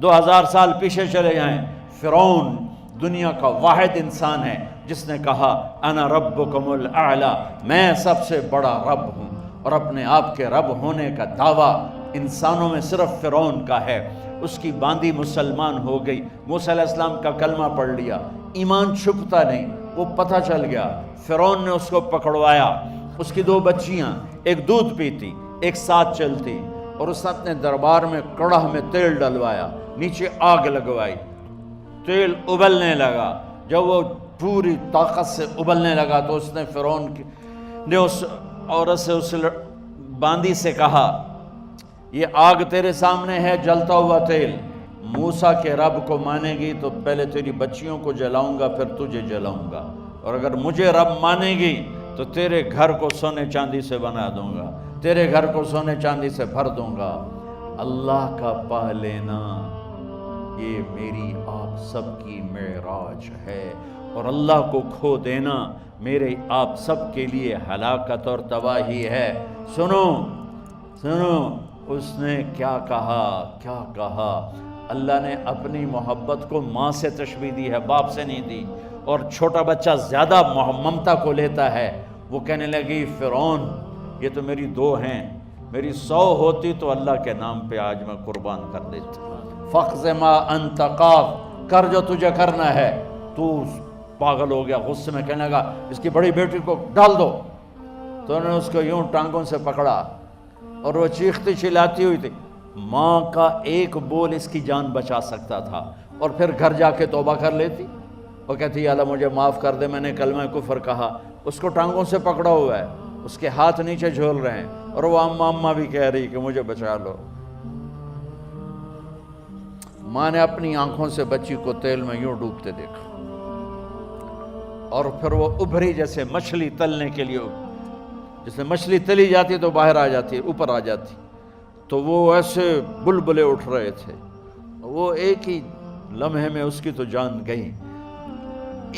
2000 سال پیچھے چلے جائیں، فرعون دنیا کا واحد انسان ہے جس نے کہا انا ربکم الاعلی، میں سب سے بڑا رب ہوں، اور اپنے آپ کے رب ہونے کا دعویٰ انسانوں میں صرف فرعون کا ہے۔ اس کی باندی مسلمان ہو گئی، موسیٰ علیہ السلام کا کلمہ پڑھ لیا، ایمان چھپتا نہیں، وہ پتہ چل گیا، فرعون نے اس کو پکڑوایا۔ اس کی 2 بچیاں، ایک دودھ پیتی ایک ساتھ چلتی، اور اس نے اپنے دربار میں کڑاہ میں تیل ڈلوایا، نیچے آگ لگوائی، تیل ابلنے لگا۔ جب وہ پوری طاقت سے ابلنے لگا تو اس نے فرعون نے اس عورت سے، اس باندی سے کہا یہ آگ تیرے سامنے ہے، جلتا ہوا تیل، موسیٰ کے رب کو مانے گی تو پہلے تیری بچیوں کو جلاؤں گا پھر تجھے جلاؤں گا، اور اگر مجھے رب مانے گی تو تیرے گھر کو سونے چاندی سے بنا دوں گا، تیرے گھر کو سونے چاندی سے بھر دوں گا۔ اللہ کا پا لینا یہ میری آپ سب کی معراج ہے، اور اللہ کو کھو دینا میرے آپ سب کے لیے ہلاکت اور تباہی ہے۔ سنو سنو، اس نے کیا کہا؟ اللہ نے اپنی محبت کو ماں سے تشبیہ دی ہے، باپ سے نہیں دی، اور چھوٹا بچہ زیادہ ممتا کو لیتا ہے۔ وہ کہنے لگی فرعون یہ تو میری 2 ہیں، میری 100 ہوتی تو اللہ کے نام پہ آج میں قربان کر دیتی۔ فَقْضِ مَا أَنْتَ قَاضٍ، کر جو تجھے کرنا ہے۔ تو پاگل ہو گیا، غصے میں کہنے لگا اس کی بڑی بیٹی کو ڈال دو۔ تو انہوں نے اس کو یوں ٹانگوں سے پکڑا، اور وہ چیختی چلاتی ہوئی تھی۔ ماں کا ایک بول اس کی جان بچا سکتا تھا، اور پھر گھر جا کے توبہ کر لیتی۔ وہ کہتی اللہ مجھے معاف کر دے، میں نے کلمہ کفر کہا۔ اس کو ٹانگوں سے پکڑا ہوا ہے، اس کے ہاتھ نیچے جھول رہے ہیں، اور وہ اماں بھی کہہ رہی کہ مجھے بچا لو۔ ماں نے اپنی آنکھوں سے بچی کو تیل میں یوں ڈوبتے دیکھا، اور پھر وہ ابھری جیسے مچھلی تلنے کے لیے، جیسے مچھلی تلی جاتی تو باہر آ جاتی، اوپر آ جاتی، تو وہ ایسے بلبلے اٹھ رہے تھے۔ وہ ایک ہی لمحے میں اس کی تو جان گئی،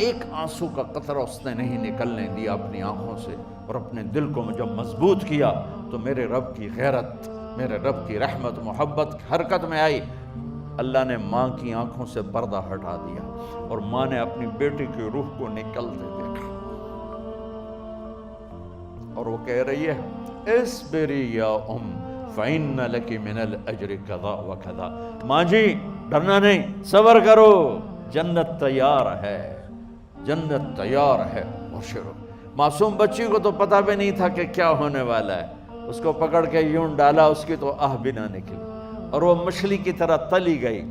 ایک آنسو کا قطرہ اس نے نہیں نکلنے دیا اپنی آنکھوں سے، اور اپنے دل کو جب مضبوط کیا تو میرے رب کی غیرت، میرے رب کی رحمت محبت حرکت میں آئی۔ اللہ نے ماں کی آنکھوں سے پردہ ہٹا دیا، اور ماں نے اپنی بیٹی کی روح کو نکلتے دیکھا، اور وہ کہہ رہی ہے اصبری یا فإن لک من الأجر کذا وکذا۔ ماں جی ڈرنا نہیں، صبر کرو، جنت تیار ہے، جنت تیار ہے، بشرو۔ معصوم بچی کو تو پتہ بھی نہیں تھا کہ کیا ہونے والا ہے، اس کو پکڑ کے یوں ڈالا، اس کی تو آہ بھی نہ نکلی، اور وہ مچھلی کی طرح تلی گئی۔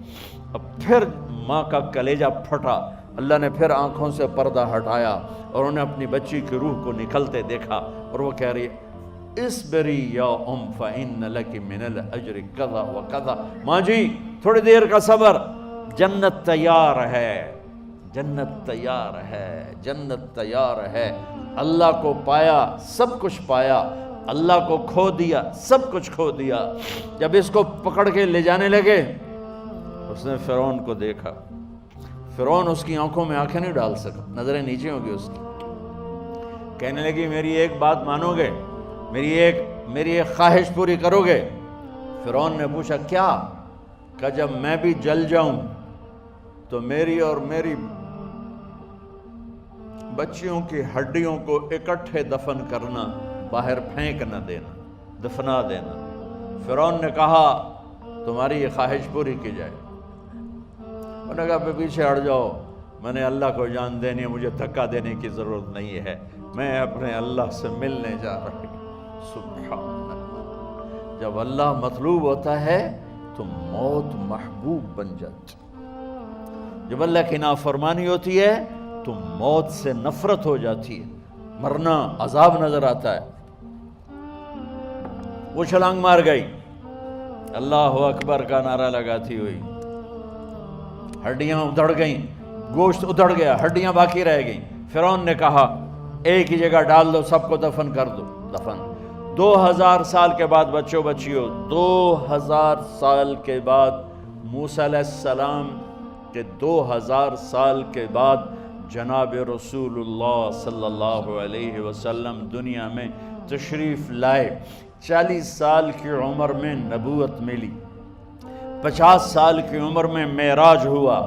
اب پھر ماں کا کلیجہ پھٹا، اللہ نے پھر آنکھوں سے پردہ ہٹایا، اور انہیں اپنی بچی کی روح کو نکلتے دیکھا، اور وہ کہہ رہی اصبری یا فإن لک من الأجر کذا وکذا۔ ماں جی تھوڑی دیر کا صبر، جنت تیار ہے، جنت تیار ہے، جنت تیار ہے۔ اللہ کو پایا سب کچھ پایا، اللہ کو کھو دیا سب کچھ کھو دیا۔ جب اس کو پکڑ کے لے جانے لگے، اس نے فرعون کو دیکھا۔ فرعون اس کی آنکھوں میں آنکھیں نہیں ڈال سکا، نظریں نیچے ہوں گی اس کی۔ کہنے لگی میری ایک بات مانو گے، میری ایک خواہش پوری کرو گے؟ فرعون نے پوچھا کیا؟ کہ جب میں بھی جل جاؤں تو میری اور میری بچیوں کی ہڈیوں کو اکٹھے دفن کرنا، باہر پھینک نہ دینا، دفنا دینا۔ فرعون نے کہا تمہاری یہ خواہش پوری کی جائے۔ انہوں نے کہا پیچھے ہٹ جاؤ، میں نے اللہ کو جان دینی ہے، مجھے دھکا دینے کی ضرورت نہیں ہے، میں اپنے اللہ سے ملنے جا رہا ہوں۔ سبحان اللہ، جب اللہ مطلوب ہوتا ہے تو موت محبوب بن جاتی، جب اللہ کی نافرمانی ہوتی ہے تو موت سے نفرت ہو جاتی ہے، مرنا عذاب نظر آتا ہے۔ وہ چھلانگ مار گئی، اللہ اکبر کا نعرہ لگاتی ہوئی، ہڈیاں ادھڑ گئیں، گوشت ادھڑ گیا، ہڈیاں باقی رہ گئیں۔ فرعون نے کہا ایک ہی جگہ ڈال دو، سب کو دفن کر دو۔ دفن 2000 سال کے بعد، بچوں بچیوں 2000 سال کے بعد، موسیٰ علیہ السلام کے 2000 سال کے بعد جناب رسول اللہ صلی اللہ علیہ وسلم دنیا میں تشریف لائے۔ 40 سال کی عمر میں نبوت ملی، 50 سال کی عمر میں معراج ہوا،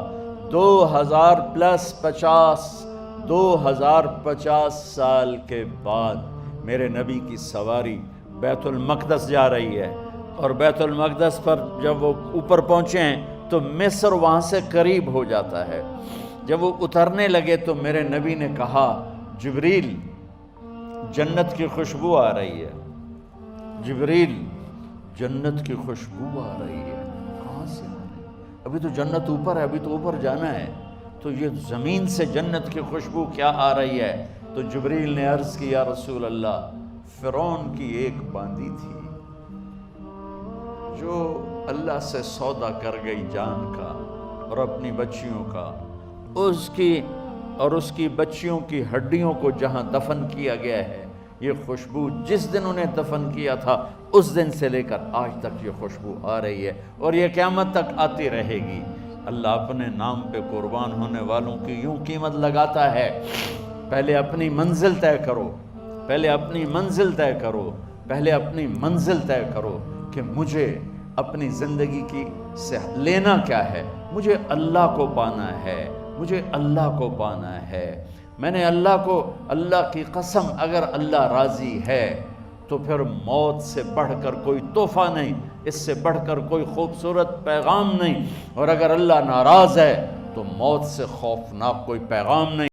2050 سال کے بعد میرے نبی کی سواری بیت المقدس جا رہی ہے، اور بیت المقدس پر جب وہ اوپر پہنچے ہیں تو مصر وہاں سے قریب ہو جاتا ہے۔ جب وہ اترنے لگے تو میرے نبی نے کہا جبریل جنت کی خوشبو آ رہی ہے، جبریل جنت کی خوشبو آ رہی ہے، کہاں سے آ رہی ہے؟ ابھی تو جنت اوپر ہے، ابھی تو اوپر جانا ہے، تو یہ زمین سے جنت کی خوشبو کیا آ رہی ہے؟ تو جبریل نے عرض کی یا رسول اللہ، فرعون کی ایک باندی تھی جو اللہ سے سودا کر گئی جان کا اور اپنی بچیوں کا، اس کی بچیوں کی ہڈیوں کو جہاں دفن کیا گیا ہے، یہ خوشبو جس دن انہیں دفن کیا تھا اس دن سے لے کر آج تک یہ خوشبو آ رہی ہے، اور یہ قیامت تک آتی رہے گی۔ اللہ اپنے نام پہ قربان ہونے والوں کی یوں قیمت لگاتا ہے، پہلے اپنی منزل طے کرو، پہلے اپنی منزل طے کرو، پہلے اپنی منزل طے کرو کہ مجھے اپنی زندگی کی سے لینا کیا ہے، مجھے اللہ کو پانا ہے، مجھے اللہ کو پانا ہے۔ میں نے اللہ کی قسم، اگر اللہ راضی ہے تو پھر موت سے بڑھ کر کوئی تحفہ نہیں، اس سے بڑھ کر کوئی خوبصورت پیغام نہیں، اور اگر اللہ ناراض ہے تو موت سے خوفناک کوئی پیغام نہیں۔